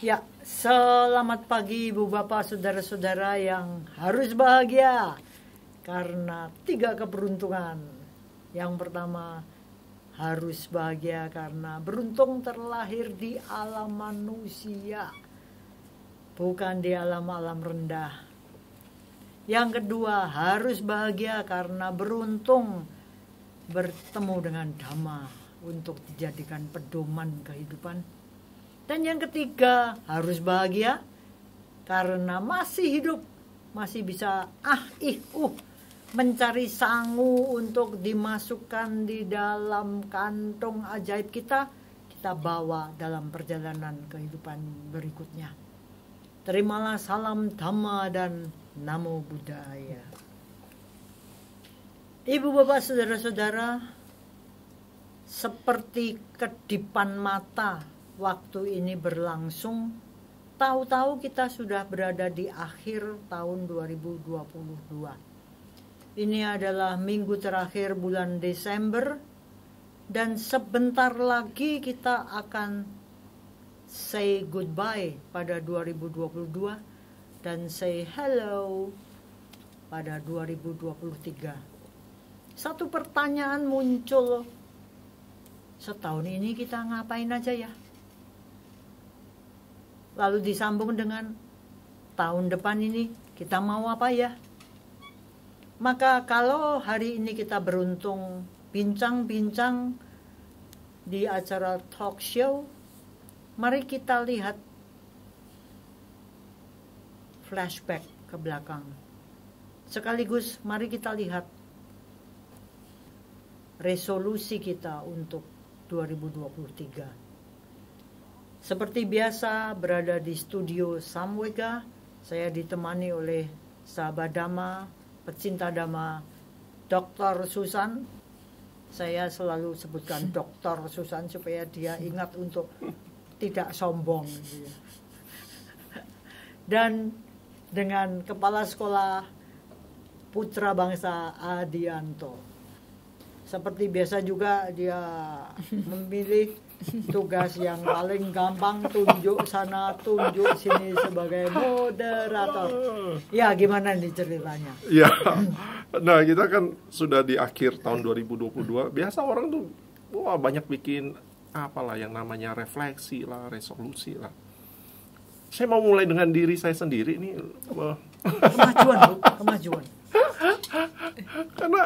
Ya, selamat pagi Ibu Bapak Saudara-saudara yang harus bahagia karena 3 keberuntungan. Yang pertama, harus bahagia karena beruntung terlahir di alam manusia, bukan di alam-alam rendah. Yang kedua, harus bahagia karena beruntung bertemu dengan Dhamma untuk dijadikan pedoman kehidupan. Dan yang ketiga, harus bahagia karena masih hidup, masih bisa mencari sangu untuk dimasukkan di dalam kantong ajaib kita bawa dalam perjalanan kehidupan berikutnya. Terimalah salam Dhamma dan Namo Buddhaya. Ibu bapak saudara-saudara, seperti kedipan mata waktu ini berlangsung, tahu-tahu kita sudah berada di akhir tahun 2022. Ini adalah minggu terakhir bulan Desember, dan sebentar lagi kita akan say goodbye pada 2022 dan say hello pada 2023. Satu pertanyaan muncul, setahun ini kita ngapain aja ya? Lalu disambung dengan tahun depan ini kita mau apa ya? Maka kalau hari ini kita beruntung bincang-bincang di acara talk show, mari kita lihat flashback ke belakang. Sekaligus mari kita lihat resolusi kita untuk 2023. Seperti biasa berada di studio Samwega, saya ditemani oleh sahabat Dhamma, pecinta Dhamma, Dr. Susan. Saya selalu sebutkan Dr. Susan supaya dia ingat untuk tidak sombong. Dan dengan Kepala Sekolah Putra Bangsa Adianto. Seperti biasa juga dia memilih tugas yang paling gampang, tunjuk sana, tunjuk sini sebagai moderator. Ya, gimana nih ceritanya? Ya, nah kita kan sudah di akhir tahun 2022. Biasa orang tuh banyak bikin apalah yang namanya refleksi lah, resolusi lah. Saya mau mulai dengan diri saya sendiri nih. Kemajuan, Bu, kemajuan. Karena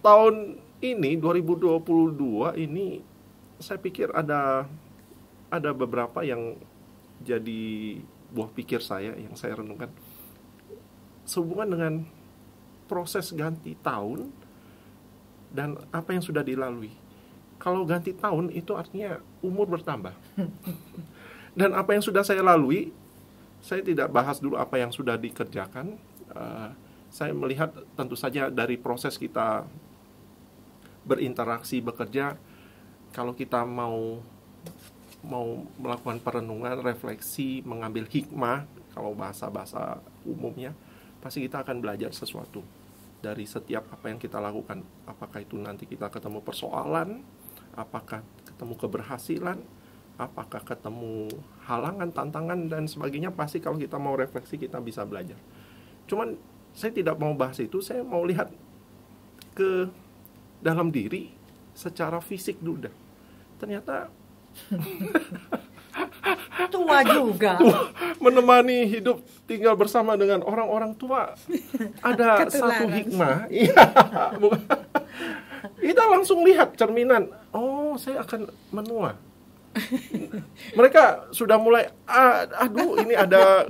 tahun ini 2022 ini saya pikir ada beberapa yang jadi buah pikir saya yang saya renungkan sehubungan dengan proses ganti tahun dan apa yang sudah dilalui. Kalau ganti tahun itu artinya umur bertambah. Dan apa yang sudah saya lalui, saya tidak bahas dulu apa yang sudah dikerjakan. Saya melihat tentu saja dari proses kita berinteraksi, bekerja, kalau kita mau melakukan perenungan, refleksi, mengambil hikmah, kalau bahasa umumnya, pasti kita akan belajar sesuatu dari setiap apa yang kita lakukan. Apakah itu nanti kita ketemu persoalan, apakah ketemu keberhasilan, apakah ketemu halangan, tantangan, dan sebagainya. Pasti kalau kita mau refleksi, kita bisa belajar. Cuman saya tidak mau bahas itu, saya mau lihat ke dalam diri secara fisik dulu dah. Ternyata tua juga. Menemani hidup tinggal bersama dengan orang-orang tua ada satu hikmah. Iya. Kita langsung lihat cerminan. Oh, saya akan menua. Mereka sudah mulai aduh ini ada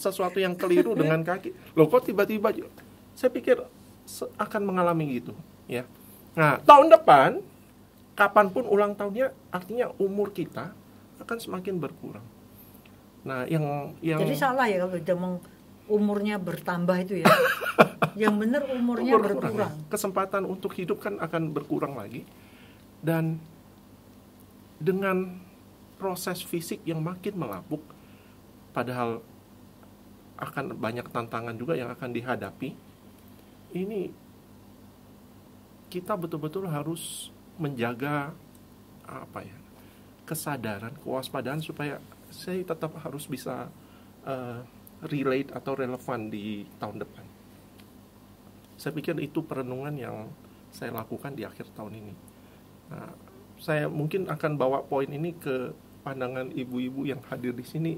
sesuatu yang keliru dengan kaki. Loh kok tiba-tiba saya pikir akan mengalami gitu. Ya. Nah, tahun depan, kapanpun ulang tahunnya, artinya umur kita akan semakin berkurang. Nah, yang jadi salah ya kalau dia umurnya bertambah itu ya. Yang benar umurnya berkurang. Kesempatan untuk hidup kan akan berkurang lagi. Dan dengan proses fisik yang makin melapuk, padahal akan banyak tantangan juga yang akan dihadapi. Ini kita betul-betul harus menjaga kesadaran, kewaspadaan supaya saya tetap harus bisa relate atau relevan di tahun depan. Saya pikir itu perenungan yang saya lakukan di akhir tahun ini. Nah, saya mungkin akan bawa poin ini ke pandangan ibu-ibu yang hadir di sini,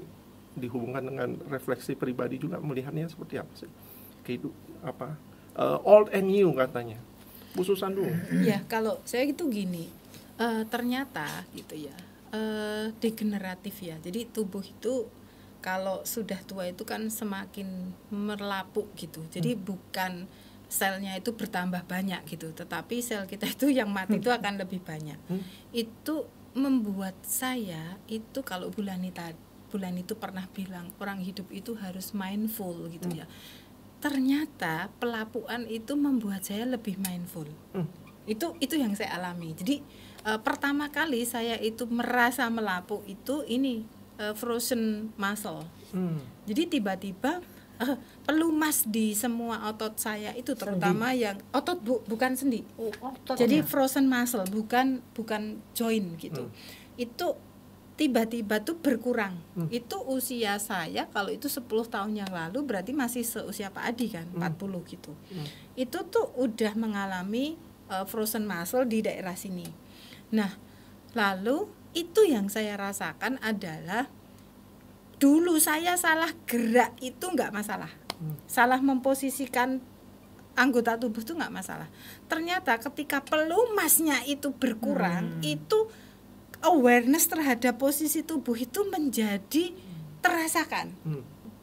dihubungkan dengan refleksi pribadi juga, melihatnya seperti apa sih? Old and new katanya. Bu Susan dulu. Ya, kalau saya itu gini, ternyata gitu ya, degeneratif ya. Jadi tubuh itu kalau sudah tua itu kan semakin merlapuk gitu. Jadi bukan selnya itu bertambah banyak gitu, tetapi sel kita itu yang mati itu akan lebih banyak. Itu membuat saya itu, kalau Bulan itu pernah bilang orang hidup itu harus mindful gitu ya. Ternyata pelapuan itu membuat saya lebih mindful. Itu yang saya alami. Jadi pertama kali saya itu merasa melapuk itu ini frozen muscle. Jadi tiba-tiba pelumas di semua otot saya itu, terutama sendi. Yang otot bukan sendi. Jadi frozen muscle, bukan joint gitu. Itu tiba-tiba tuh berkurang. Itu usia saya kalau itu 10 tahun yang lalu berarti masih seusia Pak Adi kan, 40 gitu. Itu tuh udah mengalami frozen muscle di daerah sini. Nah, lalu itu yang saya rasakan adalah dulu saya salah gerak itu nggak masalah, salah memposisikan anggota tubuh itu nggak masalah. Ternyata ketika pelumasnya itu berkurang, itu awareness terhadap posisi tubuh itu menjadi terasakan.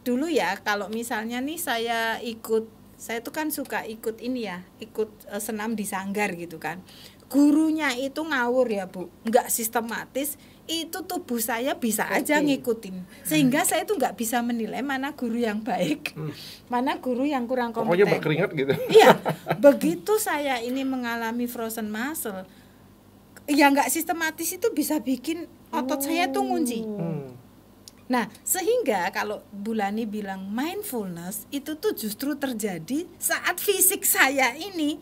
Dulu ya, kalau misalnya nih saya itu kan suka ikut ini ya, ikut senam di sanggar gitu kan. Gurunya itu ngawur ya Bu, nggak sistematis. Itu tubuh saya bisa aja ngikutin, sehingga saya itu nggak bisa menilai mana guru yang baik, mana guru yang kurang kompeten. Pokoknya berkeringat gitu. Iya, begitu saya ini mengalami frozen muscle, yang nggak sistematis itu bisa bikin otot saya tuh ngunci. Nah, sehingga kalau Bulani bilang mindfulness itu tuh justru terjadi saat fisik saya ini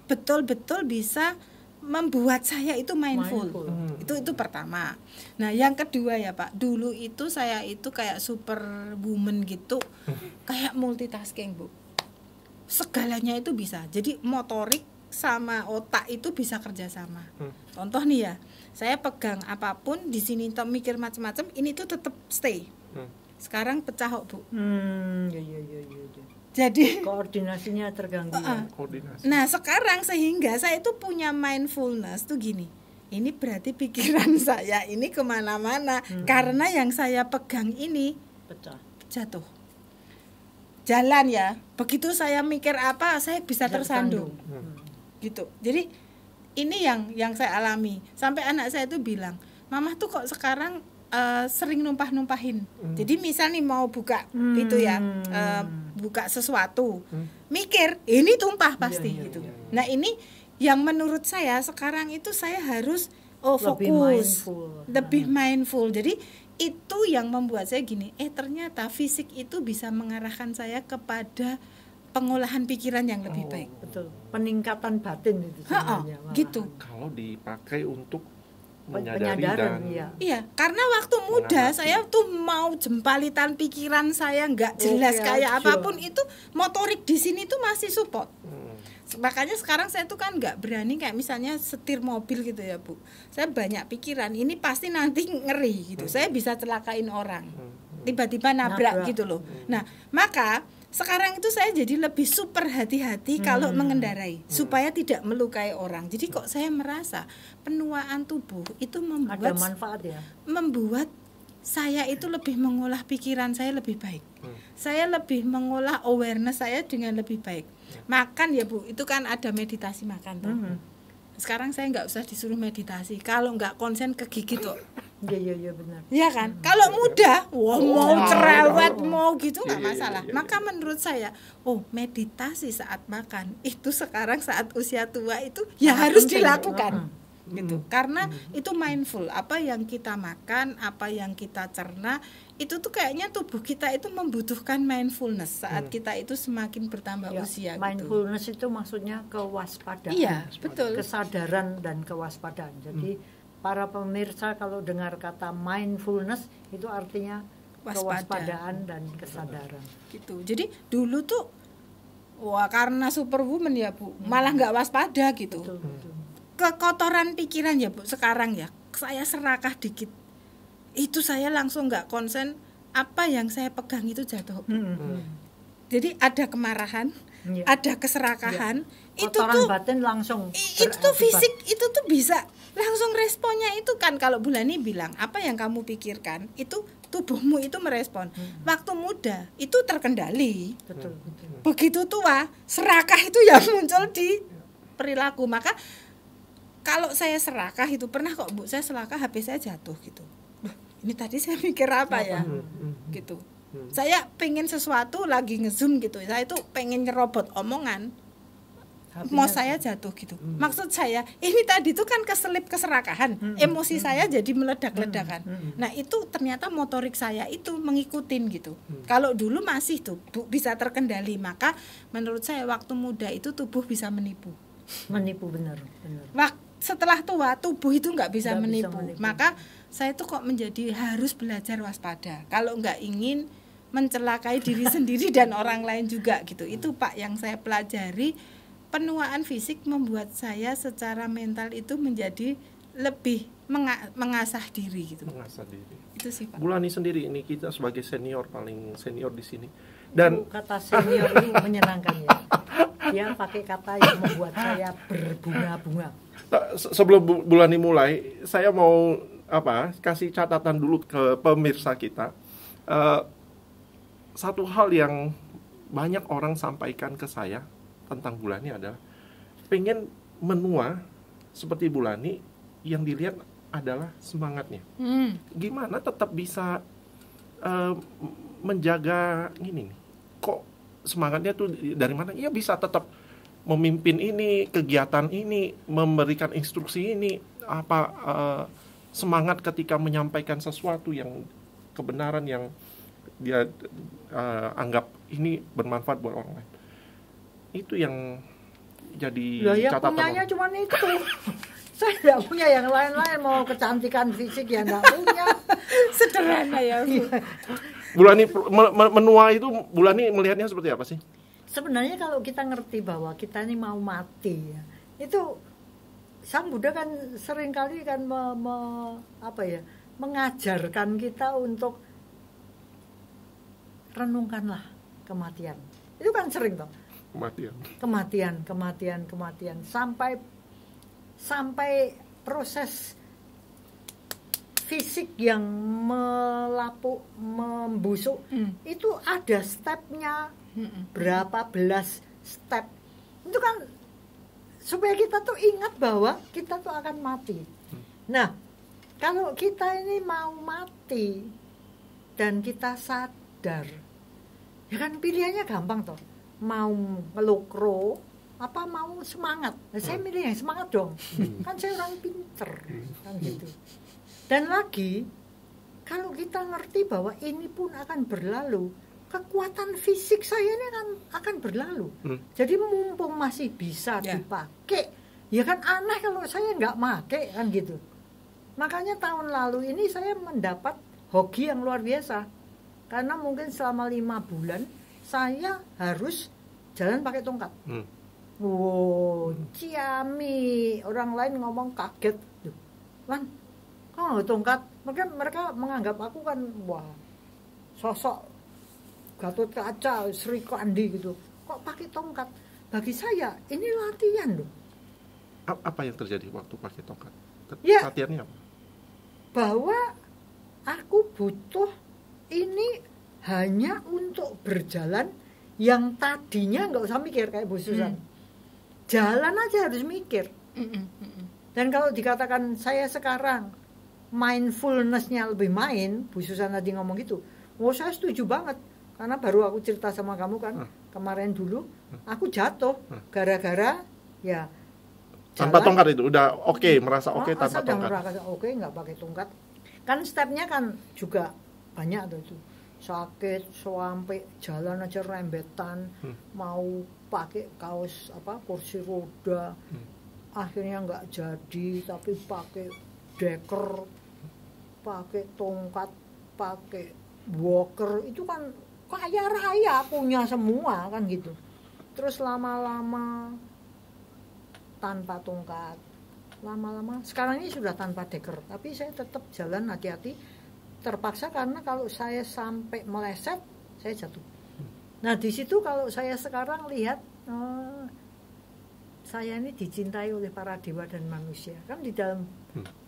betul-betul bisa membuat saya itu mindful. Itu pertama. Nah, yang kedua ya Pak, dulu itu saya itu kayak superwoman gitu, kayak multitasking Bu. Segalanya itu bisa. Jadi motorik sama otak itu bisa kerjasama. Contoh nih ya, saya pegang apapun di sini mikir macam-macam, ini tuh tetap stay. Sekarang pecah kok Bu. Iya. Jadi koordinasinya terganggu. Koordinasi. Nah sekarang sehingga saya itu punya mindfulness tuh gini, ini berarti pikiran saya ini kemana-mana karena yang saya pegang ini jatuh. Jalan ya, begitu saya mikir apa saya bisa tersandung. Gitu. Jadi ini yang saya alami. Sampai anak saya tuh bilang, Mama tuh kok sekarang sering numpah-numpahin. Jadi misal nih mau buka itu ya, buka sesuatu, mikir ini tumpah pasti gitu. Nah ini yang menurut saya sekarang itu saya harus fokus, lebih mindful. Jadi itu yang membuat saya gini, ternyata fisik itu bisa mengarahkan saya kepada pengolahan pikiran yang lebih baik. Betul. Peningkatan batin itu sebenarnya. Gitu. Kalau dipakai untuk penyadaran, iya, karena waktu muda saya tuh mau jempalitan pikiran saya nggak jelas kayak apapun itu, motorik di sini tuh masih support. Makanya sekarang saya tuh kan nggak berani kayak misalnya setir mobil gitu ya Bu. Saya banyak pikiran, ini pasti nanti ngeri gitu. Saya bisa celakain orang, tiba-tiba nabrak gitu loh. Nah, maka sekarang itu saya jadi lebih super hati-hati kalau mengendarai supaya tidak melukai orang. Jadi kok saya merasa penuaan tubuh itu membuat ada manfaat ya. Membuat saya itu lebih mengolah pikiran saya lebih baik. Saya lebih mengolah awareness saya dengan lebih baik. Makan ya Bu, itu kan ada meditasi makan tuh. Sekarang saya nggak usah disuruh meditasi. Kalau nggak konsen ke gigi tuh. Iya benar. Iya kan? Kalau muda, mau cerewet, mau gitu nggak masalah. Maka menurut saya, meditasi saat makan itu sekarang saat usia tua itu ya harus dilakukan. Gitu. Karena itu mindful, apa yang kita makan, apa yang kita cerna, itu tuh kayaknya tubuh kita itu membutuhkan mindfulness saat kita itu semakin bertambah usia. Mindfulness gitu. Itu maksudnya kewaspadaan. Iya, betul. Kesadaran dan kewaspadaan. Jadi para pemirsa kalau dengar kata mindfulness itu artinya kewaspadaan dan kesadaran. Gitu. Jadi dulu tuh wah karena superwoman ya Bu, malah nggak waspada gitu. Betul, betul. Kekotoran pikiran ya Bu, sekarang ya saya serakah dikit. Itu saya langsung nggak konsen, apa yang saya pegang itu jatuh. Jadi ada kemarahan, Iya. ada keserakahan, itu Kotoran tuh batin langsung itu tuh fisik itu tuh bisa langsung responnya itu kan kalau Bulani bilang apa yang kamu pikirkan itu tubuhmu itu merespon. Waktu muda itu terkendali. betul, betul. Begitu tua serakah itu yang muncul di perilaku. Maka kalau saya serakah itu pernah kok Bu, saya serakah HP saya jatuh gitu. Duh, ini tadi saya mikir apa ya? Gitu. Saya pengen sesuatu lagi ngezoom gitu. Saya itu pengen nyerobot omongan. Mau saya jatuh gitu. Maksud saya ini tadi tuh kan keselip keserakahan. Emosi saya jadi meledak-ledakan. Nah, itu ternyata motorik saya itu ngikutin gitu. Kalau dulu masih tuh bisa terkendali, maka menurut saya waktu muda itu tubuh bisa menipu. Menipu benar. Setelah tua tubuh itu nggak bisa Nggak bisa menipu. menipu. Maka saya tuh kok menjadi harus belajar waspada. Kalau nggak ingin mencelakai diri sendiri dan orang lain juga gitu. Itu Pak yang saya pelajari. Penuaan fisik membuat saya secara mental itu menjadi lebih mengasah diri gitu. Mengasah diri. Itu sih Pak. Bulani sendiri ini kita sebagai senior paling senior di sini. Dan kata senior itu menyenangkan ya. Dia pakai kata yang membuat saya berbunga-bunga. Sebelum Bulani mulai, saya mau kasih catatan dulu ke pemirsa kita. Satu hal yang banyak orang sampaikan ke saya tentang Bulani adalah pengen menua seperti Bulani, yang dilihat adalah semangatnya. Gimana tetap bisa menjaga ini nih? Kok semangatnya tuh dari mana? Iya bisa tetap memimpin ini, kegiatan ini, memberikan instruksi ini, semangat ketika menyampaikan sesuatu yang kebenaran yang dia anggap ini bermanfaat buat orang lain. Itu yang jadi catatan. Punyanya cuma itu. Saya tidak punya yang lain-lain, mau kecantikan fisik ya nggak punya. Sederhana ya Bu. Bulani menua itu, Bulani melihatnya seperti apa sih? Sebenarnya kalau kita ngerti bahwa kita ini mau mati ya, itu Sang Buddha kan seringkali kan mengajarkan kita untuk renungkanlah kematian. Itu kan sering toh. Kematian sampai proses fisik yang melapuk, membusuk itu ada stepnya, berapa belas step. Itu kan supaya kita tuh ingat bahwa kita tuh akan mati. Nah, kalau kita ini mau mati dan kita sadar, ya kan pilihannya gampang toh. Mau ngelukro apa mau semangat. Nah, saya milih yang semangat dong. Kan saya orang pinter kan gitu. Dan lagi kalau kita ngerti bahwa ini pun akan berlalu, kekuatan fisik saya ini akan berlalu. Jadi mumpung masih bisa dipakai, ya kan aneh kalau saya nggak pakai kan gitu. Makanya tahun lalu ini saya mendapat hoki yang luar biasa. Karena mungkin selama 5 bulan saya harus jalan pakai tongkat. Wow, ciami. Orang lain ngomong kaget. Lan, kok tongkat? Mereka menganggap aku kan, wah, sosok Gatot Kaca, Sri Kandi gitu. Kok pakai tongkat? Bagi saya, ini latihan loh. Apa yang terjadi waktu pakai tongkat? Ya, latihannya apa? Bahwa aku butuh ini hanya untuk berjalan yang tadinya nggak usah mikir kayak Bu Susan. Jalan aja harus mikir. Dan kalau dikatakan saya sekarang mindfulness-nya lebih main, Bu Susan tadi ngomong gitu. Oh, saya setuju banget. Karena baru aku cerita sama kamu kan, kemarin dulu aku jatuh gara-gara ya tanpa tongkat itu udah merasa tanpa tongkat. Oke, nggak pakai tongkat. Kan stepnya kan juga banyak tuh. Sakit sampai jalan aja rembetan, mau pakai kaos kursi roda, akhirnya nggak jadi, tapi pakai deker, pakai tongkat, pakai walker, itu kan kaya raya, punya semua kan gitu. Terus lama-lama tanpa tongkat, lama-lama sekarang ini sudah tanpa deker, tapi saya tetap jalan hati-hati, terpaksa karena kalau saya sampai meleset saya jatuh. Nah di situ kalau saya sekarang lihat saya ini dicintai oleh para dewa dan manusia, kan di dalam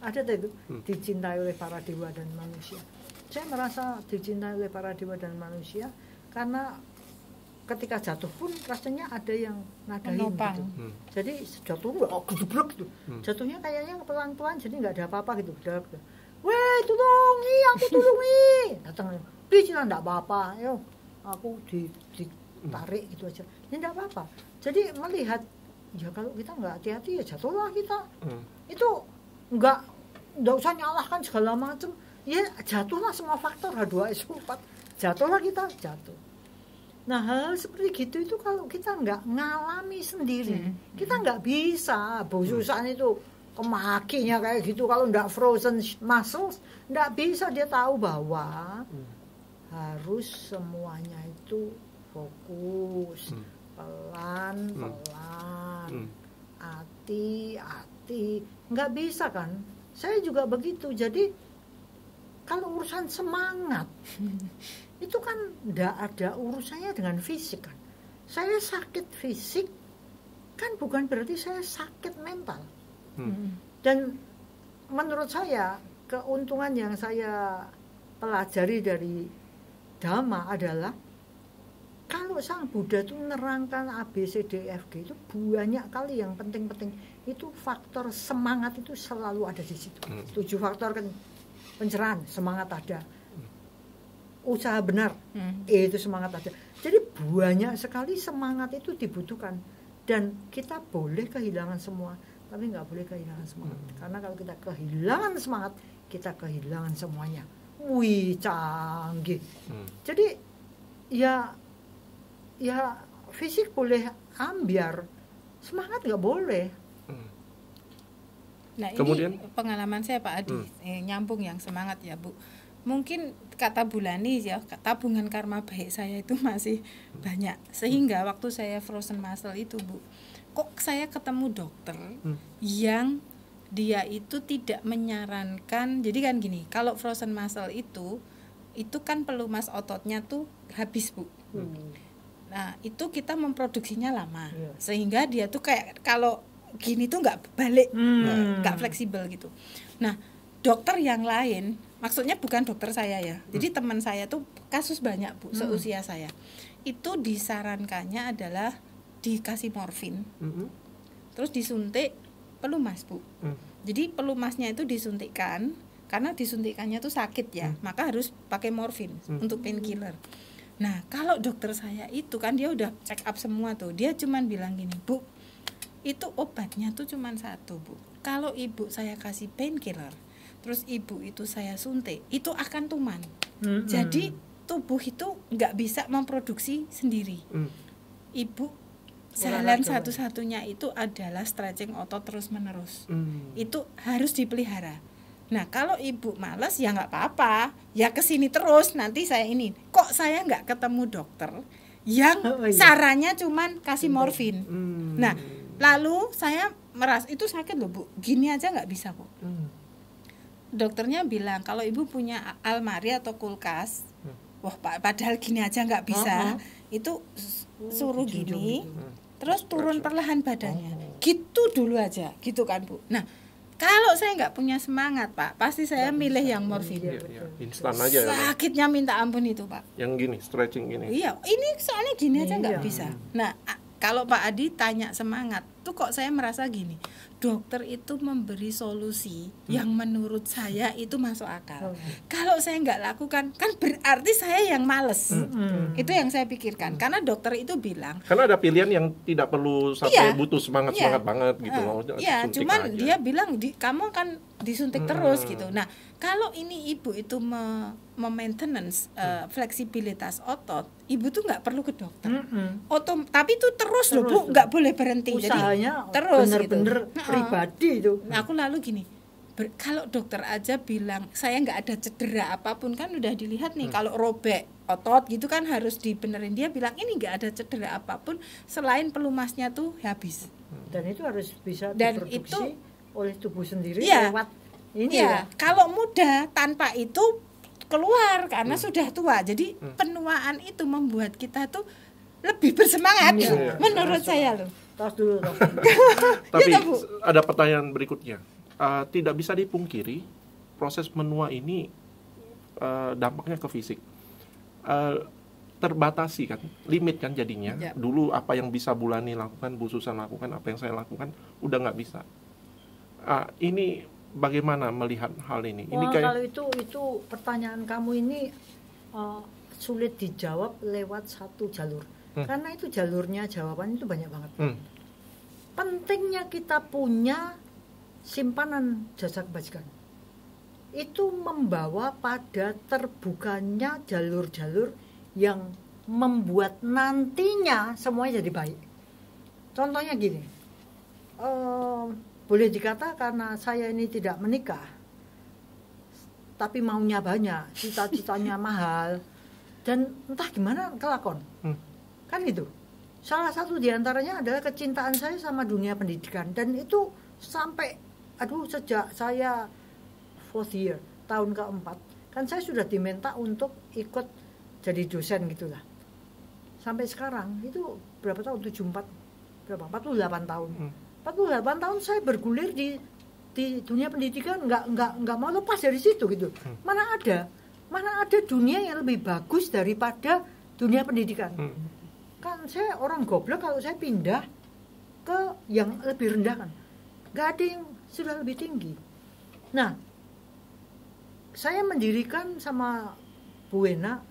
ada itu dicintai oleh para dewa dan manusia. Saya merasa dicintai oleh para dewa dan manusia karena ketika jatuh pun rasanya ada yang nadain gitu. Jadi jatuh gedeblek gitu. Jatuhnya kayaknya pelan-pelan, jadi nggak ada apa-apa gitu. Weh, tolong nih, aku tolong nih. Datang, "Cina enggak apa-apa." Yo, aku ditarik gitu aja. Ya enggak apa-apa. Jadi melihat ya kalau kita nggak hati-hati ya jatuhlah kita. Itu nggak usah nyalahkan segala macam. Ya jatuhlah semua faktor H2SO4. Jatuhlah kita, jatuh. Nah hal seperti gitu itu kalau kita nggak ngalami sendiri, kita nggak bisa. Bosusan itu kemakinya kayak gitu, kalau nggak frozen muscles nggak bisa dia tahu bahwa harus semuanya itu fokus, pelan-pelan, hati-hati, nggak bisa kan. Saya juga begitu. Jadi kalau urusan semangat itu kan tidak ada urusannya dengan fisik kan. Saya sakit fisik kan bukan berarti saya sakit mental. Dan menurut saya keuntungan yang saya pelajari dari Dhamma adalah kalau Sang Buddha itu menerangkan ABCDFG itu banyak kali yang penting-penting, itu faktor semangat itu selalu ada di situ. 7 faktor kan pencerahan, semangat ada. Usaha benar, itu semangat ada. Jadi banyak sekali semangat itu dibutuhkan. Dan kita boleh kehilangan semua, tapi nggak boleh kehilangan semangat. Karena kalau kita kehilangan semangat, kita kehilangan semuanya. Wih, canggih. Jadi ya fisik boleh ambiar, semangat nggak boleh. Nah Kemudian, ini pengalaman saya Pak Adi, nyambung yang semangat ya Bu. Mungkin kata Bulani ya, tabungan karma baik saya itu masih banyak, sehingga waktu saya frozen muscle itu Bu, kok saya ketemu dokter yang dia itu tidak menyarankan. Jadi kan gini, kalau frozen muscle itu kan pelumas ototnya tuh habis Bu. Nah itu kita memproduksinya lama, sehingga dia tuh kayak kalau gini tuh nggak balik, nggak fleksibel gitu. Nah dokter yang lain, maksudnya bukan dokter saya ya, jadi teman saya tuh kasus banyak Bu, seusia saya itu disarankannya adalah dikasih morfin, terus disuntik pelumas Bu. Jadi pelumasnya itu disuntikkan, karena disuntikannya tuh sakit ya, maka harus pakai morfin untuk painkiller. Nah kalau dokter saya itu kan dia udah check up semua tuh, dia cuman bilang gini, Bu, itu obatnya tuh cuman satu Bu, kalau ibu saya kasih painkiller terus ibu itu saya suntik, itu akan tuman. Jadi tubuh itu nggak bisa memproduksi sendiri. Ibu jalan satu-satunya itu adalah stretching otot terus menerus. Itu harus dipelihara. Nah kalau ibu malas ya nggak apa-apa, ya kesini terus, nanti saya ini. Kok saya nggak ketemu dokter yang sarannya cuman kasih morfin. Nah lalu saya merasa itu sakit loh Bu, gini aja nggak bisa Bu. Dokternya bilang kalau ibu punya almari atau kulkas, wah padahal gini aja nggak bisa, itu suruh gini, terus turun perlahan badannya, gitu dulu aja, gitu kan Bu. Nah kalau saya nggak punya semangat Pak, pasti saya milih yang morfin. Instan aja. Sakitnya minta ampun itu Pak. Yang gini, stretching gini. Iya, ini soalnya gini aja nggak bisa. Nah kalau Pak Adi tanya semangat, tuh kok saya merasa gini, dokter itu memberi solusi yang menurut saya itu masuk akal. Kalau saya nggak lakukan, kan berarti saya yang males. Itu yang saya pikirkan. Karena dokter itu bilang, karena ada pilihan yang tidak perlu sampai butuh semangat banget gitu loh. Iya, cuman aja. Dia bilang kamu kan disuntik terus gitu. Nah, kalau ini ibu itu maintenance fleksibilitas otot, ibu tuh nggak perlu ke dokter. Tapi itu terus loh Bu, nggak boleh berhenti. Usahanya jadi terus bener-bener gitu. Pribadi itu. Nah, aku lalu gini, kalau dokter aja bilang saya nggak ada cedera apapun kan udah dilihat nih. Kalau robek otot gitu kan harus dibenerin, dia bilang ini nggak ada cedera apapun selain pelumasnya tuh habis. Dan itu harus bisa Dan diproduksi oleh tubuh sendiri Iya. lewat ini ya. Kalau muda tanpa itu keluar karena sudah tua. Jadi penuaan itu membuat kita tuh lebih bersemangat menurut saya loh. Tos dulu. Tapi Ya, Bu. ada pertanyaan berikutnya. Tidak bisa dipungkiri proses menua ini dampaknya ke fisik. Terbatasi kan, limit kan jadinya. Ya. Dulu apa yang bisa Bulani lakukan, Bu Susan lakukan, apa yang saya lakukan, udah nggak bisa. Ini bagaimana melihat hal ini? Ini Kalau itu pertanyaan kamu ini sulit dijawab lewat satu jalur. Karena itu jalurnya jawaban itu banyak banget. Pentingnya kita punya simpanan jasa kebajikan. Itu membawa pada terbukanya jalur-jalur yang membuat nantinya semuanya jadi baik. Contohnya gini, boleh dikata karena saya ini tidak menikah, tapi maunya banyak, cita-citanya mahal, dan entah gimana kelakon. Kan itu. Salah satu diantaranya adalah kecintaan saya sama dunia pendidikan, dan itu sampai sejak saya 4th year, tahun keempat, kan saya sudah diminta untuk ikut jadi dosen gitulah. Sampai sekarang itu berapa tahun? 48 tahun. 48 tahun saya bergulir di dunia pendidikan, nggak mau lepas dari situ gitu. Mana ada dunia yang lebih bagus daripada dunia pendidikan. Kan saya orang goblok kalau saya pindah ke yang lebih rendah kan. Nggak ada yang sudah lebih tinggi. Nah, saya mendirikan sama Bu Wena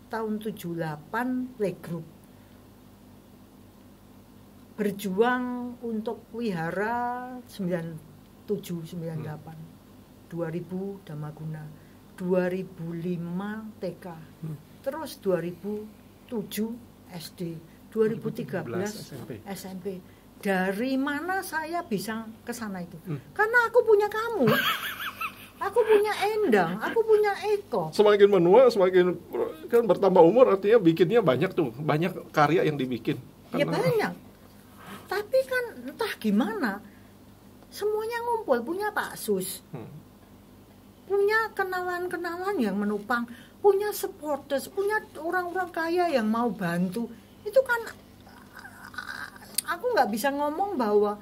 tahun 78 playgroup. Berjuang untuk wihara 97-98, 2000 Damaguna, 2005 TK, terus 2007 SD, 2013 SMP. Dari mana saya bisa ke sana itu? Karena aku punya kamu. Aku punya Endang, aku punya Eko. Semakin menua, semakin kan bertambah umur, artinya bikinnya banyak tuh, banyak karya yang dibikin. Ya banyak. Tapi kan entah gimana, semuanya ngumpul, punya Pak Sus, punya kenalan-kenalan yang menopang, punya supporters, punya orang-orang kaya yang mau bantu. Itu kan aku nggak bisa ngomong bahwa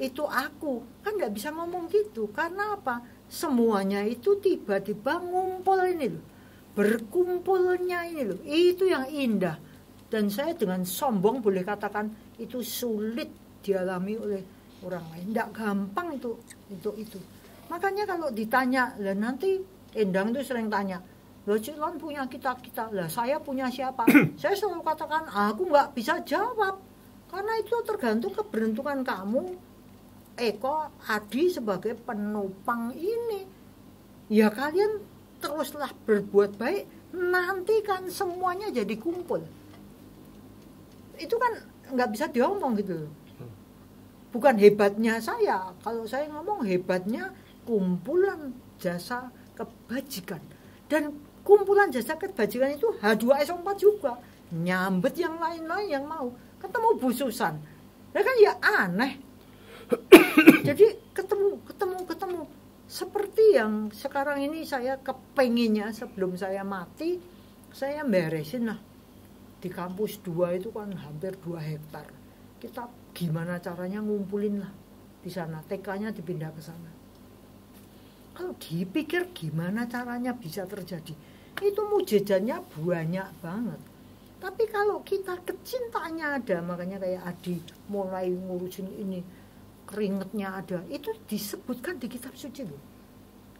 itu aku, kan nggak bisa ngomong gitu. Karena apa? Semuanya itu tiba-tiba ngumpul ini loh, berkumpulnya ini loh, itu yang indah. Dan saya dengan sombong boleh katakan itu sulit dialami oleh orang lain, nggak gampang itu. Makanya kalau ditanya, lah nanti Endang itu sering tanya, lah Cilon punya kita, lah saya punya siapa? Saya selalu katakan aku nggak bisa jawab, karena itu tergantung keberuntungan kamu, Eko, Adi sebagai penopang ini. Ya kalian teruslah berbuat baik, nanti kan semuanya jadi kumpul. Itu kan nggak bisa diomong gitu. Bukan hebatnya saya, kalau saya ngomong hebatnya kumpulan jasa kebajikan. Dan kumpulan jasa kebajikan itu H2S4 juga, nyambet yang lain-lain yang mau. Ketemu Bu Susan, ya kan ya aneh. Jadi ketemu seperti yang sekarang ini saya kepenginnya sebelum saya mati, saya beresin lah di kampus 2 itu kan hampir 2 hektar. Kita gimana caranya ngumpulin lah di sana, TK-nya dipindah ke sana. Kalau dipikir gimana caranya bisa terjadi, itu mujizatnya banyak banget. Tapi kalau kita kecintaannya ada, makanya kayak Adi mulai ngurusin ini, keringetnya ada, itu disebutkan di kitab suci loh.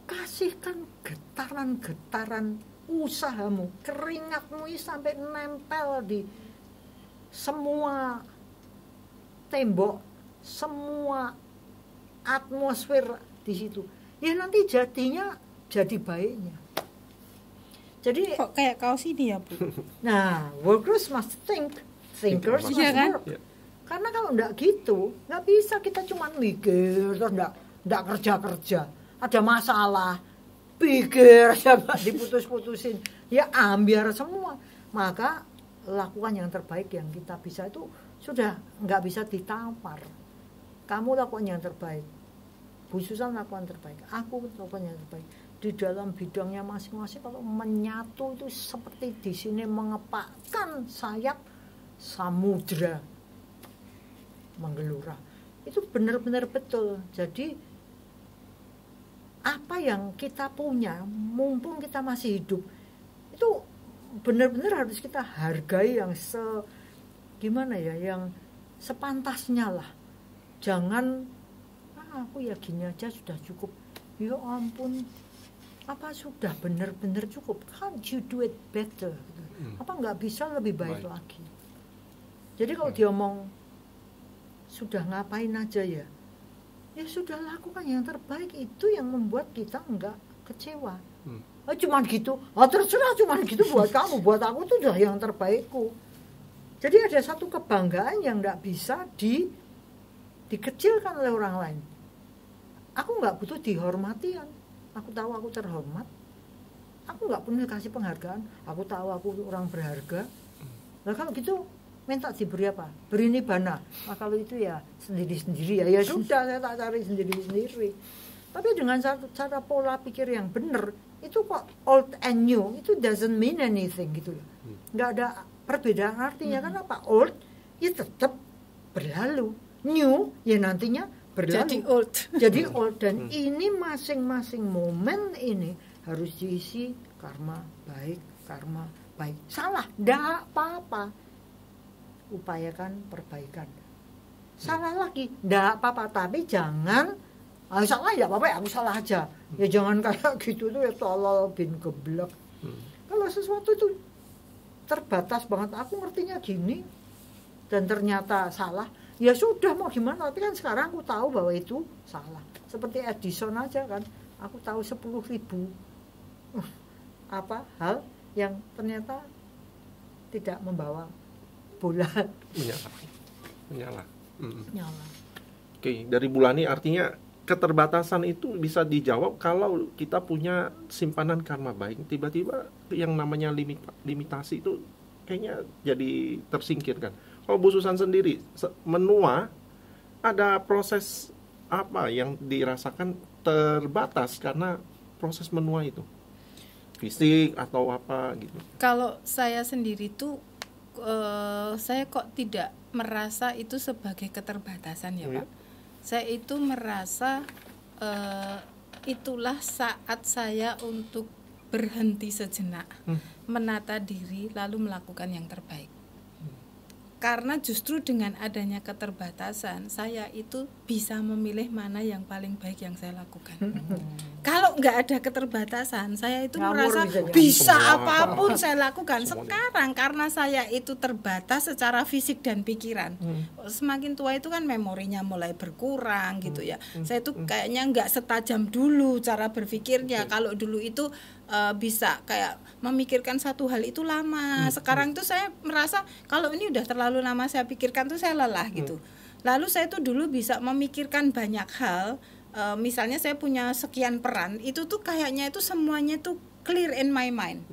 Kasihkan getaran-getaran usahamu, keringatmu sampai nempel di semua tembok, semua atmosfer di situ. Ya nanti jadinya jadi baiknya. Jadi Kok kayak kaos ini ya, Bu? nah, workers must think, thinkers must Iya kan? work. Karena kalau enggak gitu, enggak bisa kita cuma mikir terus enggak kerja-kerja. ada masalah, pikir coba diputus-putusin, ya ambiar semua. Maka lakukan yang terbaik yang kita bisa, itu sudah nggak bisa ditawar. Kamu lakukan yang terbaik, Bu Susan lakukan terbaik, aku lakukan yang terbaik di dalam bidangnya masing-masing. Kalau menyatu itu seperti di sini mengepakkan sayap samudra menggelora, itu benar-benar betul. Jadi apa yang kita punya mumpung kita masih hidup itu benar-benar harus kita hargai yang gimana ya, yang sepantasnya lah. Jangan aku ya gini aja sudah cukup, ya ampun, apa sudah benar-benar cukup, can't you do it better, apa nggak bisa lebih baik lagi. Jadi kalau diomong sudah ngapain aja ya sudah lakukan yang terbaik, itu yang membuat kita nggak kecewa. Cuman gitu, terserah cuman gitu buat kamu, buat aku itu udah yang terbaikku. Jadi ada satu kebanggaan yang nggak bisa dikecilkan oleh orang lain. Aku nggak butuh dihormati kan, aku tahu aku terhormat. Aku nggak perlu kasih penghargaan, aku tahu aku orang berharga. Nah kalau gitu minta diberi apa? Beri nibana. Nah kalau itu ya sendiri-sendiri ya sudah, saya tak cari sendiri-sendiri. Tapi dengan cara pola pikir yang benar, itu kok old and new itu doesn't mean anything gitu loh. Nggak ada perbedaan artinya. Kan apa? Old ya tetap berlalu, new ya nantinya berlalu. Jadi old dan ini masing-masing momen ini harus diisi karma baik, karma baik. Salah, enggak apa-apa. Upayakan perbaikan. Salah lagi, enggak apa-apa, tapi jangan salah ya apa-apa, aku salah aja. Ya jangan kayak gitu tuh ya tolol bin geblek. Kalau sesuatu itu terbatas banget, aku ngertinya gini dan ternyata salah, ya sudah mau gimana. Tapi kan sekarang aku tahu bahwa itu salah. Seperti Edison aja kan, aku tahu 10.000 hal yang ternyata tidak membawa bola menyala. Nyala. Oke, dari Bulani artinya keterbatasan itu bisa dijawab kalau kita punya simpanan karma baik. Tiba-tiba yang namanya limitasi itu kayaknya jadi tersingkirkan. Kalau Bu Susan sendiri menua, ada proses apa yang dirasakan terbatas karena proses menua itu? Fisik atau apa gitu? Kalau saya sendiri tuh saya kok tidak merasa itu sebagai keterbatasan ya Pak. Saya itu merasa itulah saat saya untuk berhenti sejenak, menata diri lalu melakukan yang terbaik. Karena justru dengan adanya keterbatasan, saya itu bisa memilih mana yang paling baik yang saya lakukan. Kalau nggak ada keterbatasan, saya itu merasa bisa apapun saya lakukan. Sekarang karena saya itu terbatas secara fisik dan pikiran, semakin tua itu kan memorinya mulai berkurang gitu ya. Saya tuh kayaknya nggak setajam dulu cara berpikirnya. Kalau dulu itu bisa kayak memikirkan satu hal itu lama. Sekarang itu saya merasa kalau ini udah terlalu lama saya pikirkan tuh saya lelah gitu. Lalu saya tuh dulu bisa memikirkan banyak hal. Misalnya saya punya sekian peran, itu tuh kayaknya itu semuanya tuh clear in my mind.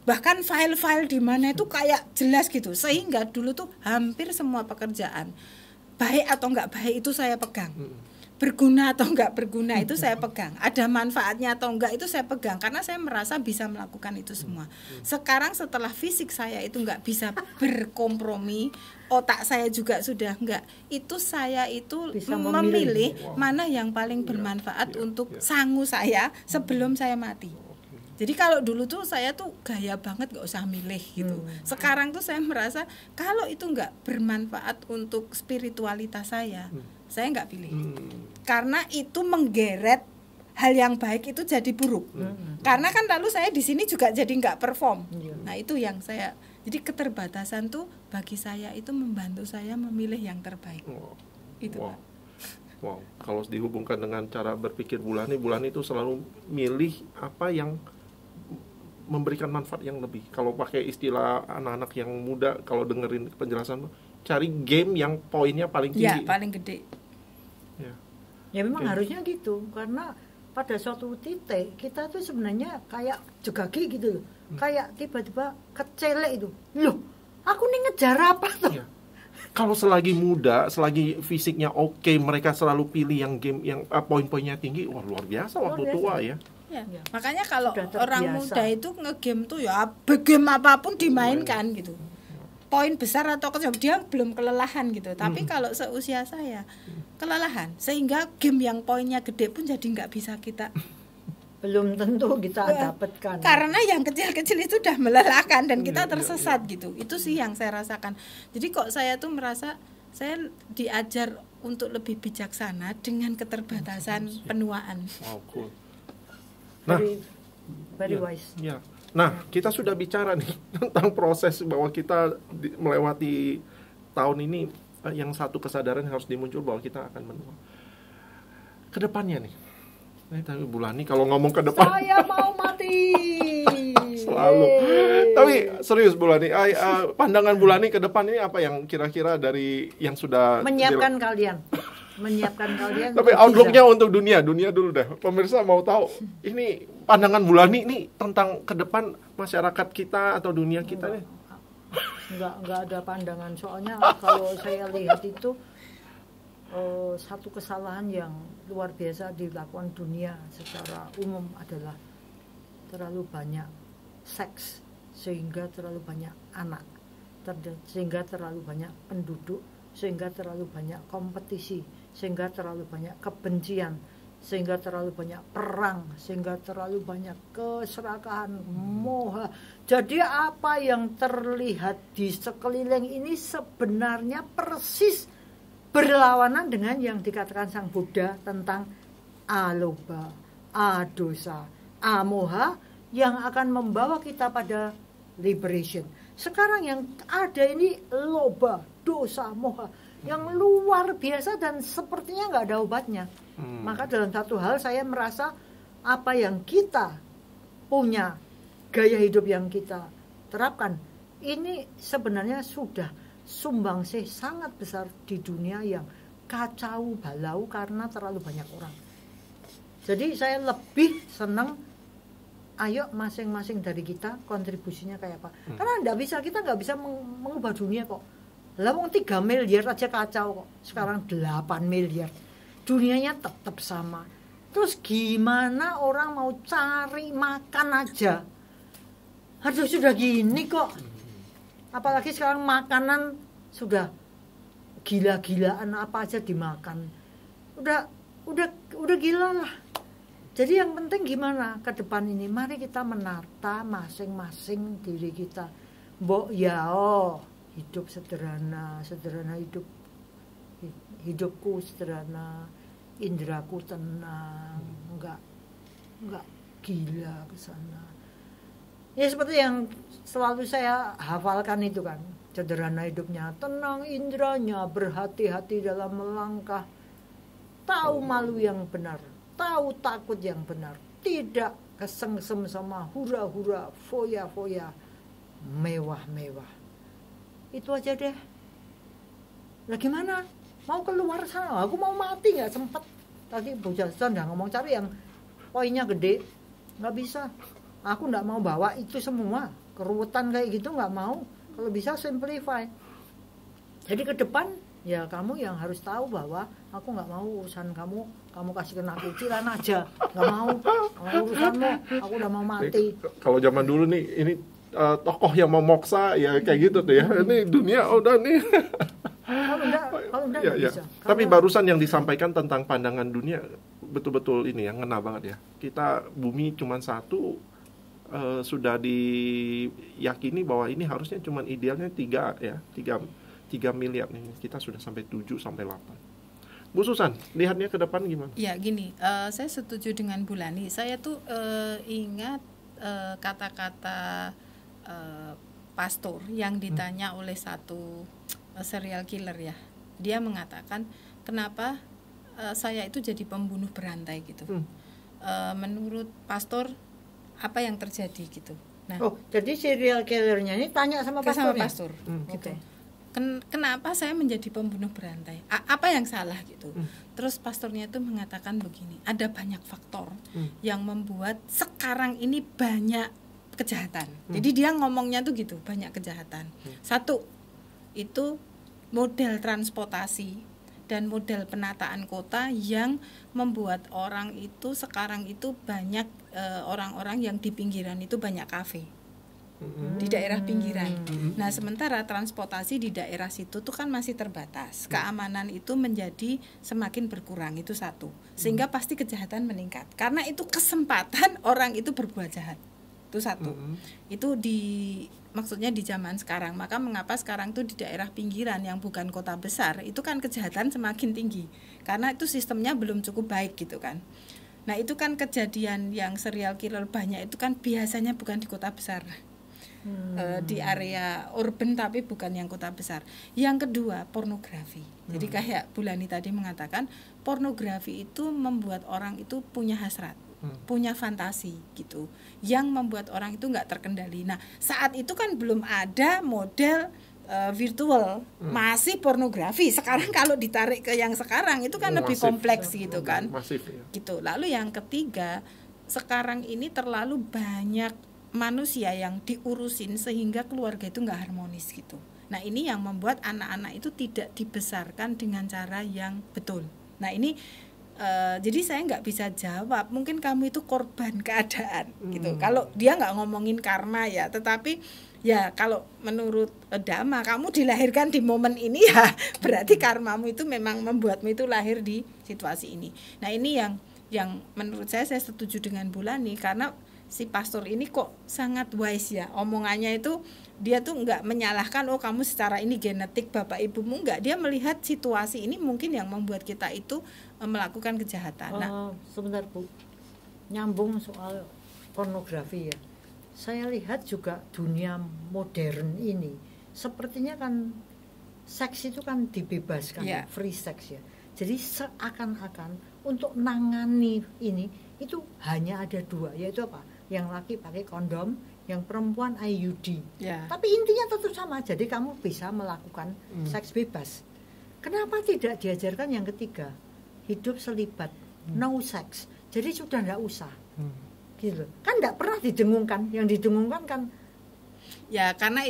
Bahkan file-file di mana itu kayak jelas gitu. Sehingga dulu tuh hampir semua pekerjaan baik atau enggak baik itu saya pegang. Berguna atau enggak berguna itu saya pegang, ada manfaatnya atau enggak itu saya pegang, karena saya merasa bisa melakukan itu semua. Sekarang setelah fisik saya itu enggak bisa berkompromi, otak saya juga sudah enggak, itu saya itu bisa memilih mana yang paling bermanfaat untuk sangu saya sebelum saya mati. Jadi kalau dulu tuh saya tuh gaya banget gak usah milih gitu. Sekarang tuh saya merasa kalau itu gak bermanfaat untuk spiritualitas saya nggak pilih. Karena itu menggeret hal yang baik itu jadi buruk. Karena kan lalu saya di sini juga jadi nggak perform. Nah itu yang saya, jadi keterbatasan tuh bagi saya itu membantu saya memilih yang terbaik. Itu Pak. Wow, kalau dihubungkan dengan cara berpikir Bulani itu selalu milih apa yang memberikan manfaat yang lebih. Kalau pakai istilah anak-anak yang muda, kalau dengerin penjelasan, cari game yang poinnya paling tinggi. Ya, paling gede. Ya memang harusnya gitu, karena pada suatu titik kita tuh sebenarnya kayak jegagi gitu loh. Kayak tiba-tiba kecelek itu. Loh, aku nih ngejar apa tuh? Iya. Kalau selagi muda, selagi fisiknya oke, mereka selalu pilih yang game yang poin-poinnya tinggi, wah luar biasa waktu Luar biasa. tua ya. Ya. Ya. Makanya kalau Sudah terbiasa. orang muda itu ngegame tuh ya game apapun dimainkan gitu. Poin besar atau kecil dia belum kelelahan gitu. Tapi kalau seusia saya kelelahan, sehingga game yang poinnya gede pun jadi nggak bisa kita. Belum tentu kita Ya, dapatkan. Karena yang kecil-kecil itu udah melelahkan dan kita Iya, tersesat gitu. Itu sih yang saya rasakan. Jadi kok saya tuh merasa saya diajar untuk lebih bijaksana dengan keterbatasan penuaan. Wow, cool. Nah, Very ya, wise. ya. Nah, kita sudah bicara nih tentang proses bahwa kita melewati tahun ini, yang satu kesadaran yang harus dimuncul bahwa kita akan menua. Kedepannya nih, tapi Bulani kalau ngomong ke depan Saya mau mati. selalu. Tapi serius Bulani, pandangan Bulani ke depan ini apa yang kira-kira dari yang sudah Menyiapkan kalian. Tapi untuk outlook-nya bisa. untuk dunia dulu deh. Pemirsa mau tahu ini pandangan Bulani nih tentang ke depan masyarakat kita atau dunia kita nih. Enggak ada pandangan. Soalnya kalau saya lihat itu satu kesalahan yang luar biasa dilakukan dunia secara umum adalah terlalu banyak seks, sehingga terlalu banyak anak, sehingga terlalu banyak penduduk, sehingga terlalu banyak kompetisi, sehingga terlalu banyak kebencian, sehingga terlalu banyak perang, sehingga terlalu banyak keserakahan, moha. Jadi apa yang terlihat di sekeliling ini sebenarnya persis berlawanan dengan yang dikatakan Sang Buddha tentang aloba, adosa, amoha yang akan membawa kita pada liberation. Sekarang yang ada ini loba, dosa, moha yang luar biasa dan sepertinya nggak ada obatnya. Maka dalam satu hal saya merasa apa yang kita punya, gaya hidup yang kita terapkan ini sebenarnya sudah sumbangsih sangat besar di dunia yang kacau balau karena terlalu banyak orang. Jadi saya lebih senang ayo masing-masing dari kita kontribusinya kayak apa. Karena kita nggak bisa mengubah dunia kok. Lah wong 3 miliar aja kacau kok. Sekarang 8 miliar. Dunianya tetap sama. Terus gimana orang mau cari makan aja? Aduh sudah gini kok. Apalagi sekarang makanan sudah gila-gilaan, apa aja dimakan. Udah gila lah. Jadi yang penting gimana ke depan ini? Mari kita menata masing-masing diri kita. Mbok ya hidup sederhana hidupku sederhana, indraku tenang, enggak gila ke sana. Ya seperti yang selalu saya hafalkan itu kan, sederhana hidupnya, tenang indranya, berhati-hati dalam melangkah, tahu malu yang benar, tahu takut yang benar, tidak kesengsem sama hura-hura, foya-foya, mewah-mewah. Itu aja deh. Lah gimana? Mau keluar sana? Aku mau mati nggak sempet. Tadi Bu Jason udah ngomong cari yang poinnya gede, nggak bisa. Aku nggak mau bawa itu semua keruwetan kayak gitu, nggak mau. Kalau bisa simplify. Jadi ke depan ya kamu yang harus tahu bahwa aku nggak mau urusan kamu kasih kena kucilan aja, nggak mau urusanmu. Aku udah mau mati. Kalau zaman dulu nih ini tokoh yang mau moksa ya kayak gitu tuh ya. Ini dunia udah nih. Kalau enggak ya, ya. bisa. Tapi barusan yang disampaikan tentang pandangan dunia betul-betul ini yang ngena banget ya. Kita bumi cuma satu, sudah diyakini bahwa ini harusnya cuma idealnya 3 miliar nih. Kita sudah sampai 7 sampai 8. Bu Susan, lihatnya ke depan gimana? Ya gini, saya setuju dengan Bulani. Saya tuh ingat kata-kata pastor yang ditanya oleh satu serial killer ya. Dia mengatakan kenapa saya itu jadi pembunuh berantai gitu. Menurut pastor apa yang terjadi gitu. Nah, jadi serial killernya ini tanya sama pastornya. Sama pastor gitu. Okay. kenapa saya menjadi pembunuh berantai? Apa yang salah gitu? Terus pastornya itu mengatakan begini, ada banyak faktor yang membuat sekarang ini banyak kejahatan. Jadi dia ngomongnya tuh gitu, banyak kejahatan. Satu, itu model transportasi dan model penataan kota yang membuat orang itu sekarang itu banyak orang-orang yang di pinggiran itu banyak kafe. Di daerah pinggiran. Nah, sementara transportasi di daerah situ tuh kan masih terbatas. Keamanan itu menjadi semakin berkurang, itu satu. Sehingga pasti kejahatan meningkat. Karena itu kesempatan orang itu berbuat jahat. Itu satu. Itu maksudnya di zaman sekarang. Maka mengapa sekarang tuh di daerah pinggiran yang bukan kota besar, itu kan kejahatan semakin tinggi. Karena itu sistemnya belum cukup baik gitu kan. Nah, itu kan kejadian yang serial killer banyak itu kan biasanya bukan di kota besar. Di area urban tapi bukan yang kota besar. Yang kedua, pornografi. Jadi kayak Bulani tadi mengatakan, pornografi itu membuat orang itu punya hasrat, punya fantasi gitu, yang membuat orang itu nggak terkendali. Nah, saat itu kan belum ada model virtual, masih pornografi. Sekarang kalau ditarik ke yang sekarang itu kan lebih kompleks gitu kan. Masif, ya. Gitu. Lalu yang ketiga, sekarang ini terlalu banyak manusia yang diurusin sehingga keluarga itu nggak harmonis gitu. Nah, ini yang membuat anak-anak itu tidak dibesarkan dengan cara yang betul. Nah, ini jadi saya nggak bisa jawab. Mungkin kamu itu korban keadaan gitu. Kalau dia nggak ngomongin karma ya, tetapi ya kalau menurut Dhamma kamu dilahirkan di momen ini ya berarti karmamu itu memang membuatmu itu lahir di situasi ini. Nah, ini yang menurut saya setuju dengan Bulani karena si pastor ini kok sangat wise ya, omongannya itu dia tuh nggak menyalahkan kamu secara ini genetik bapak ibumu, nggak, dia melihat situasi ini mungkin yang membuat kita itu melakukan kejahatan. Sebentar Bu, nyambung soal pornografi ya, saya lihat juga dunia modern ini sepertinya kan seks itu kan dibebaskan, free sex ya, jadi seakan-akan untuk nangani ini itu hanya ada dua, yaitu apa? Yang laki pakai kondom, yang perempuan IUD. Tapi intinya tetap sama, jadi kamu bisa melakukan seks bebas. Kenapa tidak diajarkan yang ketiga? Hidup selibat, no sex. Jadi sudah enggak usah. Gitu. Kan enggak pernah didengungkan, yang didengungkan kan ya karena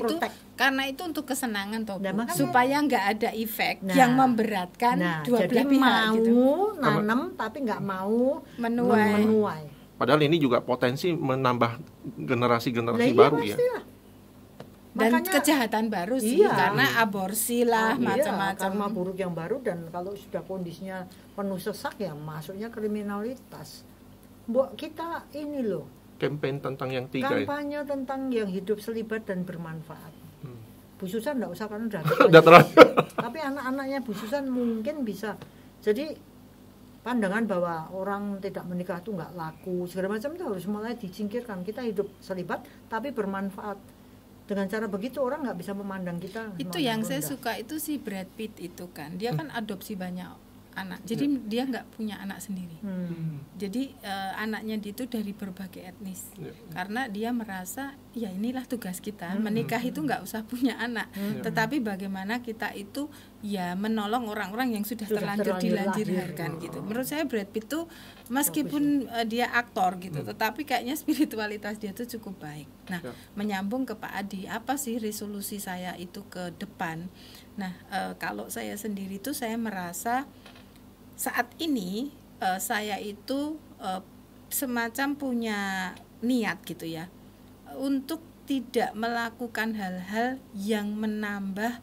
itu untuk kesenangan toh, supaya nggak ada efek yang memberatkan dua belah pihak. Mau gitu. nanam tapi nggak mau menuai. Padahal ini juga potensi menambah generasi baru ya. Dan makanya, kejahatan baru sih, karena aborsi lah, macam-macam. Karma buruk yang baru, dan kalau sudah kondisinya penuh sesak ya masuknya kriminalitas. Mbok kita ini loh. Campaign tentang yang tiga. Kampanye tentang yang hidup selibat dan bermanfaat. Bu Susan enggak usah kan udah terlalu. Tapi anak-anaknya Bu Susan mungkin bisa. Jadi pandangan bahwa orang tidak menikah itu enggak laku, segala macam itu harus mulai disingkirkan. Kita hidup selibat tapi bermanfaat. Dengan cara begitu orang enggak bisa memandang kita. Itu yang saya suka itu si Brad Pitt itu kan. Dia kan adopsi banyak anak. Jadi dia nggak punya anak sendiri. Jadi anaknya dia itu dari berbagai etnis. Karena dia merasa ya inilah tugas kita. Menikah itu nggak usah punya anak. Tetapi bagaimana kita itu ya menolong orang-orang yang sudah terlanjur dilanjurkan gitu. Menurut saya Brad Pitt itu meskipun dia aktor gitu, tetapi kayaknya spiritualitas dia itu cukup baik. Nah, menyambung ke Pak Adi, apa sih resolusi saya itu ke depan? Nah, kalau saya sendiri itu saya merasa saat ini saya itu semacam punya niat gitu ya, untuk tidak melakukan hal-hal yang menambah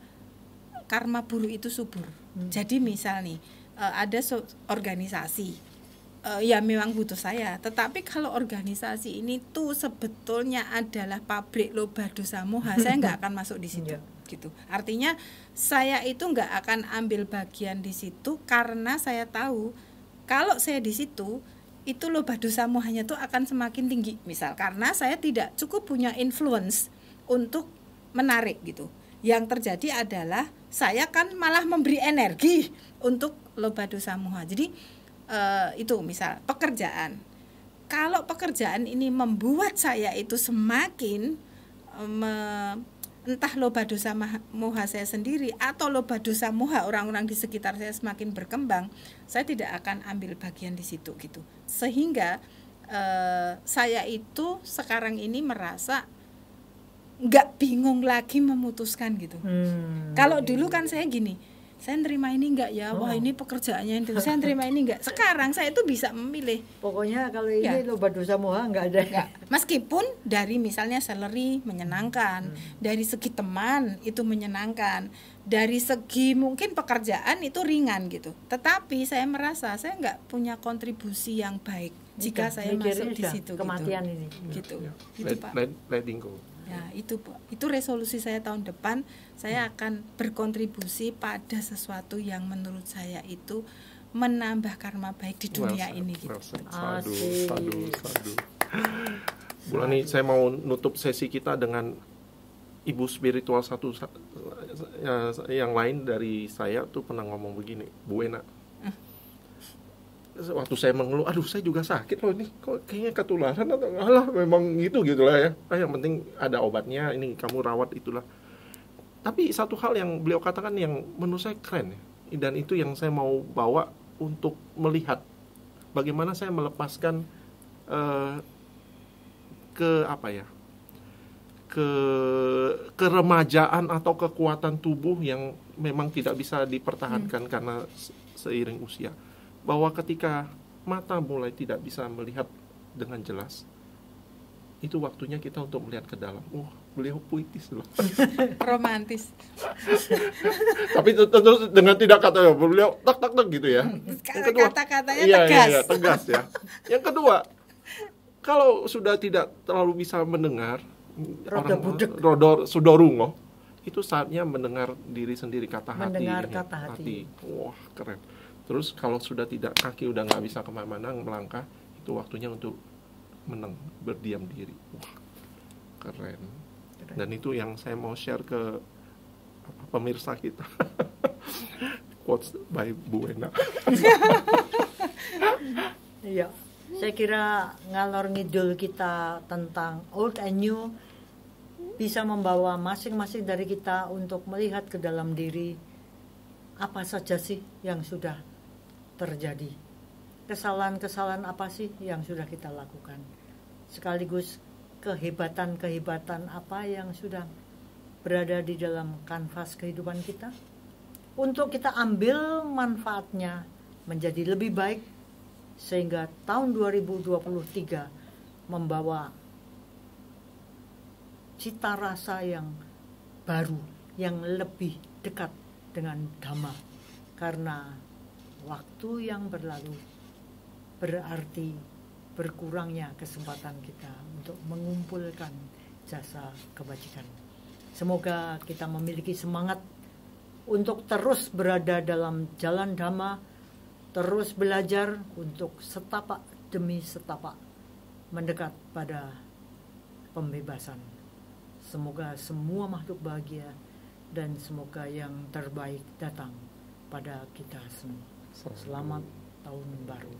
karma buruk itu subur. Jadi misal nih ada organisasi ya memang butuh saya, tetapi kalau organisasi ini tuh sebetulnya adalah pabrik loba dosa moha, saya nggak akan masuk di situ. Gitu. Artinya saya itu nggak akan ambil bagian di situ karena saya tahu kalau saya di situ itu loba dosa mohanya tuh akan semakin tinggi. Misal karena saya tidak cukup punya influence untuk menarik gitu. Yang terjadi adalah saya kan malah memberi energi untuk loba dosa moha. Jadi itu misal pekerjaan. Kalau pekerjaan ini membuat saya itu semakin entah loba dosa moha saya sendiri atau loba dosa moha orang-orang di sekitar saya semakin berkembang, saya tidak akan ambil bagian di situ gitu. Sehingga saya itu sekarang ini merasa nggak bingung lagi memutuskan gitu. Kalau dulu kan saya gini, saya nerima ini enggak ya, wah ini pekerjaannya itu, saya nerima ini enggak. Sekarang saya itu bisa memilih. Pokoknya kalau ini loba dosa moha enggak ada. Enggak. Meskipun dari misalnya salary menyenangkan, dari segi teman itu menyenangkan, dari segi mungkin pekerjaan itu ringan gitu. Tetapi saya merasa saya enggak punya kontribusi yang baik jika saya masuk di situ kematian gitu. Ini. Gitu. Gitu, Pak. Letting go. Ya, itu resolusi saya tahun depan, saya akan berkontribusi pada sesuatu yang menurut saya itu menambah karma baik di dunia ini gitu. Sadu. Bulan ini saya mau nutup sesi kita dengan ibu spiritual satu yang lain dari saya tuh pernah ngomong begini, Bu Ena. Waktu saya mengeluh, aduh saya juga sakit loh ini, kok kayaknya ketularan atau alah memang gitu lah ya. Yang penting ada obatnya, ini kamu rawat itulah. Tapi satu hal yang beliau katakan yang menurut saya keren ya, dan itu yang saya mau bawa untuk melihat bagaimana saya melepaskan keremajaan atau kekuatan tubuh yang memang tidak bisa dipertahankan karena seiring usia. Bahwa ketika mata mulai tidak bisa melihat dengan jelas, itu waktunya kita untuk melihat ke dalam. Wah, beliau puitis loh. Romantis. Tapi tentu dengan tidak kata beliau tak gitu ya. Kata-katanya tegas. Iya, tegas ya. Yang kedua, kalau sudah tidak terlalu bisa mendengar, rodor sudorungo, itu saatnya mendengar diri sendiri, kata hati. Mendengar kata hati. Wah, keren. Terus kalau sudah tidak, kaki udah nggak bisa kemana-mana melangkah, itu waktunya untuk berdiam diri. Wah, keren. Dan itu yang saya mau share ke pemirsa kita. Quotes by Bu Ena. Iya, saya kira ngalor ngidul kita tentang old and new bisa membawa masing-masing dari kita untuk melihat ke dalam diri apa saja sih yang sudah terjadi, kesalahan-kesalahan apa sih yang sudah kita lakukan, sekaligus kehebatan-kehebatan apa yang sudah berada di dalam kanvas kehidupan kita, untuk kita ambil manfaatnya menjadi lebih baik, sehingga tahun 2023 membawa cita rasa yang baru, yang lebih dekat dengan Dhamma. Karena waktu yang berlalu berarti berkurangnya kesempatan kita untuk mengumpulkan jasa kebajikan. Semoga kita memiliki semangat untuk terus berada dalam jalan Dhamma, terus belajar untuk setapak demi setapak mendekat pada pembebasan. Semoga semua makhluk bahagia dan semoga yang terbaik datang pada kita semua. Selamat tahun baru.